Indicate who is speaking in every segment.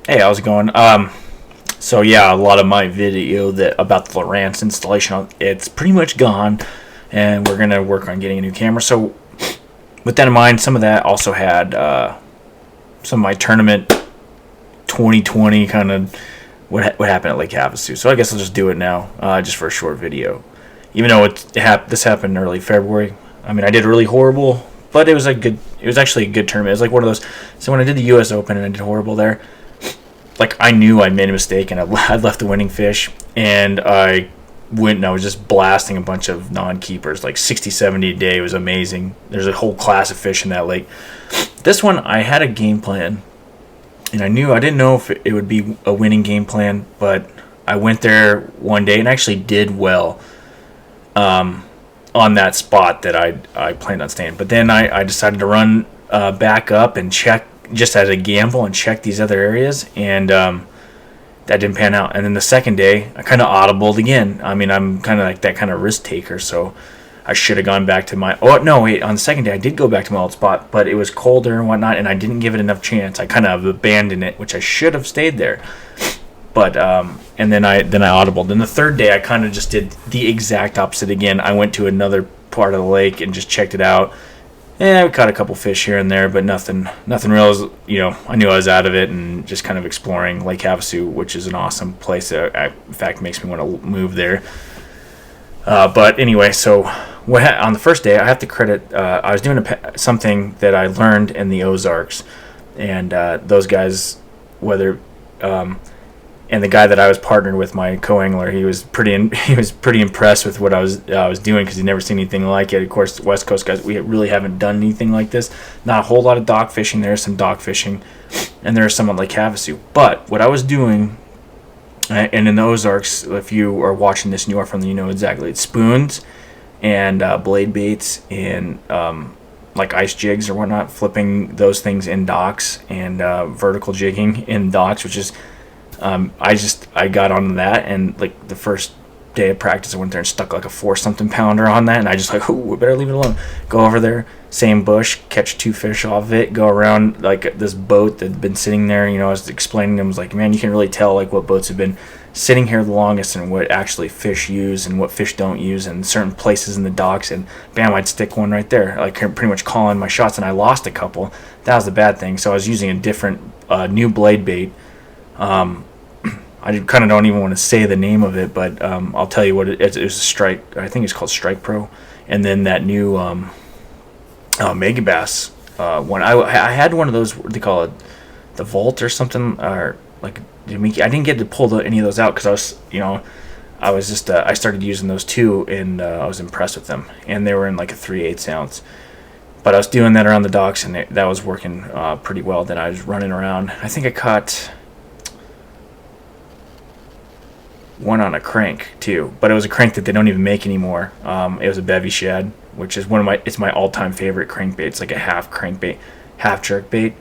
Speaker 1: Hey, how's it going? So yeah, a lot of my video that about the Lowrance installation, it's pretty much gone, and we're gonna work on getting a new camera. So with that in mind, some of that also had some of my tournament 2020 kind of what happened at Lake Havasu. So I guess I'll just do it now, just for a short video. Even though this happened in early February. I mean, I did really horrible, but it was actually a good tournament. It was like one of those. So when I did the U.S. Open and I did horrible there, like I knew I made a mistake and I left the winning fish, and I went and I was just blasting a bunch of non-keepers, like 60, 70 a day. It was amazing. There's a whole class of fish in that lake. This one, I had a game plan, and I didn't know if it would be a winning game plan, but I went there one day and actually did well on that spot that I planned on staying. But then I decided to run back up and check just as a gamble and check these other areas, and that didn't pan out. And then the second day, I kind of audibled again. I mean, I'm kind of like that kind of risk taker, so I should have gone back to my. Oh no, wait! On the second day, I did go back to my old spot, but it was colder and whatnot, and I didn't give it enough chance. I kind of abandoned it, which I should have stayed there. But and then I audibled. Then the third day, I kind of just did the exact opposite again. I went to another part of the lake and just checked it out. And I caught a couple fish here and there, but nothing real. I knew I was out of it, and just kind of exploring Lake Havasu, which is an awesome place. That in fact makes me want to move there. But anyway, so on the first day, I have to credit. I was doing something that I learned in the Ozarks, and those guys, whether and the guy that I was partnered with, my co-angler, he was pretty impressed with what I was doing, because he'd never seen anything like it. Of course, West Coast guys, we really haven't done anything like this. Not a whole lot of dock fishing. There's some dock fishing, and there's some on Lake Havasu. But what I was doing, and in the Ozarks, if you are watching this and you are from, you know exactly, it's spoons and blade baits and like ice jigs or whatnot, flipping those things in docks, and vertical jigging in docks, which is I got on that, and like the first day of practice, I went there and stuck like a 4-something pounder on that, and I just like, oh, I better leave it alone. Go over there, same bush, catch 2 fish off of it, go around like this boat that had been sitting there. I was explaining to them, I was like, man, you can really tell like what boats have been sitting here the longest, and what actually fish use and what fish don't use, and certain places in the docks, and bam, I'd stick one right there, like pretty much calling my shots, and I lost a couple. That was the bad thing. So I was using a different new blade bait. I kind of don't even want to say the name of it, but I'll tell you what it was. A Strike. I think it's called Strike Pro, and then that new Mega Bass one. I had one of those. What do they call it? The Vault or something, or like I didn't get to pull any of those out, because I was just I started using those too, and I was impressed with them, and they were in like a 3/8 ounce. But I was doing that around the docks, and that was working pretty well. Then I was running around. I think I caught one on a crank too, but it was a crank that they don't even make anymore. It was a bevy shad, which is it's my all-time favorite crankbait. It's like a half crankbait, half jerkbait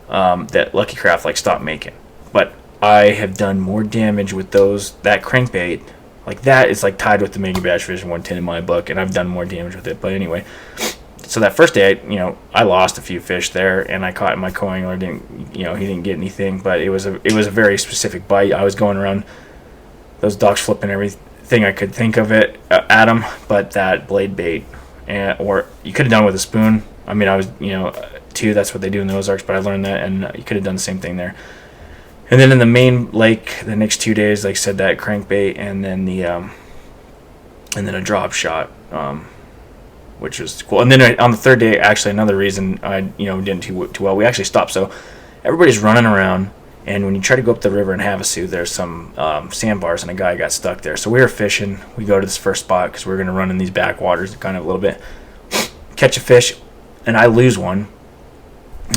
Speaker 1: that Lucky Craft like stopped making. But I have done more damage with that crankbait. Like that is like tied with the Mega Bass Vision 110 in my book, and I've done more damage with it. But anyway, so that first day, I lost a few fish there, and I caught my co-angler. He didn't get anything, but it was a very specific bite. I was going around those docks flipping everything I could think of it at them, but that blade bait, or you could have done it with a spoon. I mean, I was, too, that's what they do in the Ozarks, but I learned that, and you could have done the same thing there. And then in the main lake, the next 2 days, like I said, that crankbait, and then and then a drop shot, which was cool. And then on the third day, actually, another reason I, didn't too well, we actually stopped. So everybody's running around. And when you try to go up the river in Havasu, there's some sandbars, and a guy got stuck there. So we were fishing. We go to this first spot because we're going to run in these backwaters kind of a little bit. Catch a fish, and I lose one.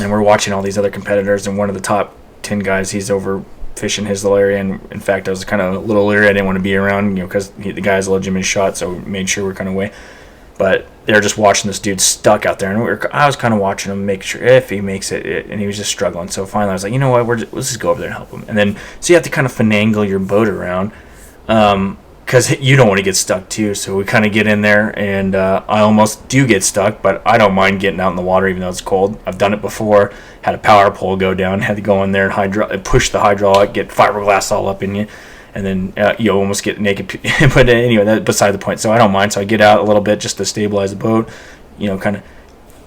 Speaker 1: And we're watching all these other competitors, and one of the top 10 guys, he's over fishing his little area. And in fact, I was kind of a little leery. I didn't want to be around, because the guy's a legitimate shot, so we made sure we're kind of away. But they're just watching this dude stuck out there, and I was kind of watching him, make sure if he makes it, and he was just struggling. So finally, I was like, what, let's just go over there and help him. And then, so you have to kind of finagle your boat around. because you don't want to get stuck too. So we kind of get in there, and I almost do get stuck, but I don't mind getting out in the water even though it's cold. I've done it before. Had a power pole go down, had to go in there and push the hydraulic, get fiberglass all up in you, and then you almost get naked. But anyway, that's beside the point. So I don't mind. So I get out a little bit just to stabilize the boat. Kind of.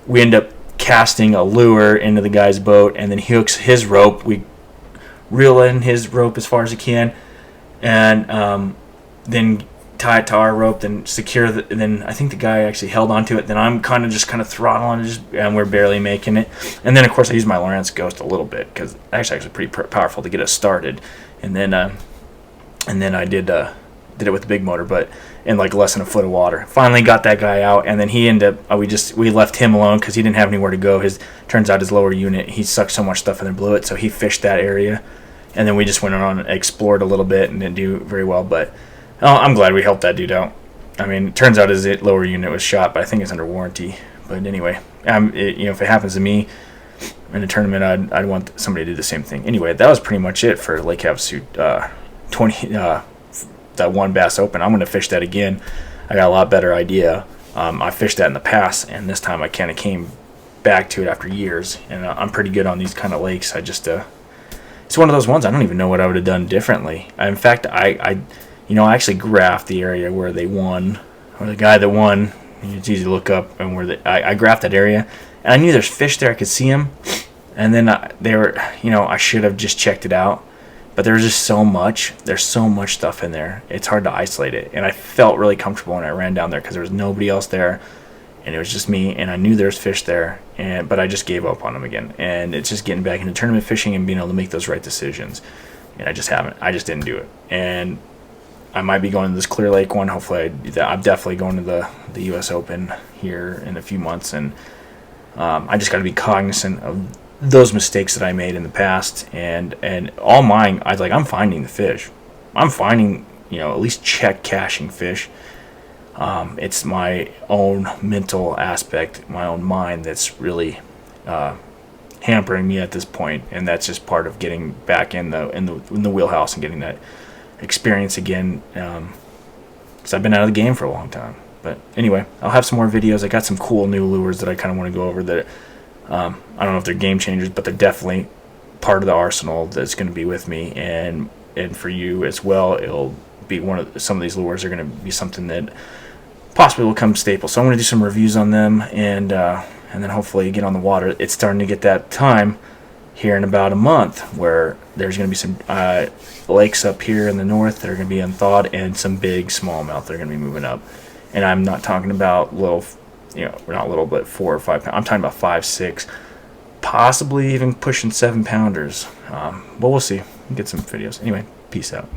Speaker 1: We end up casting a lure into the guy's boat, and then he hooks his rope. We reel in his rope as far as he can, and then tie it to our rope, then secure and then I think the guy actually held onto it. Then I'm kind of throttling and we're barely making it. And then of course I used my Lowrance Ghost a little bit because actually pretty powerful to get us started. And then I did it with the big motor, but in like less than a foot of water. Finally got that guy out, and then he ended up we left him alone because he didn't have anywhere to go. Turns out his lower unit, he sucked so much stuff in and blew it, so he fished that area. And then we just went on and explored a little bit and didn't do very well, but I'm glad we helped that dude out. I mean, it turns out his lower unit was shot, but I think it's under warranty. But anyway, if it happens to me in a tournament, I'd want somebody to do the same thing. Anyway, that was pretty much it for Lake Havasu 20, that Won Bass Open. I'm going to fish that again. I got a lot better idea. I fished that in the past, and this time I kind of came back to it after years, and I'm pretty good on these kind of lakes. It's one of those ones I don't even know what I would have done differently. In fact, I actually graphed the area where they won, or the guy that won. It's easy to look up, and I graphed that area, and I knew there's fish there. I could see them, and then I should have just checked it out, but there was just so much. There's so much stuff in there. It's hard to isolate it, and I felt really comfortable when I ran down there because there was nobody else there, and it was just me, and I knew there's fish there, but I just gave up on them again. And it's just getting back into tournament fishing and being able to make those right decisions, and I just haven't. I just didn't do it, and I might be going to this Clear Lake one. Hopefully, I'm definitely going to the U.S. Open here in a few months, and I just got to be cognizant of those mistakes that I made in the past, and all mine. I'm finding the fish. I'm finding at least check caching fish. It's my own mental aspect, my own mind that's really hampering me at this point, and that's just part of getting back in the wheelhouse and getting that experience again, because I've been out of the game for a long time. But anyway, I'll have some more videos. I got some cool new lures that I kind of want to go over that I don't know if they're game changers, but they're definitely part of the arsenal that's going to be with me, and for you as well. It'll be some of these lures are going to be something that possibly will come staple. So I'm going to do some reviews on them, and then hopefully get on the water. It's starting to get that time here in about a month where there's going to be some lakes up here in the north that are going to be unthawed, and some big smallmouth that are going to be moving up. And I'm not talking about little, not little, but 4 or 5 pounds. I'm talking about 5, 6, possibly even pushing 7 pounders. But we'll see. We'll get some videos. Anyway, peace out.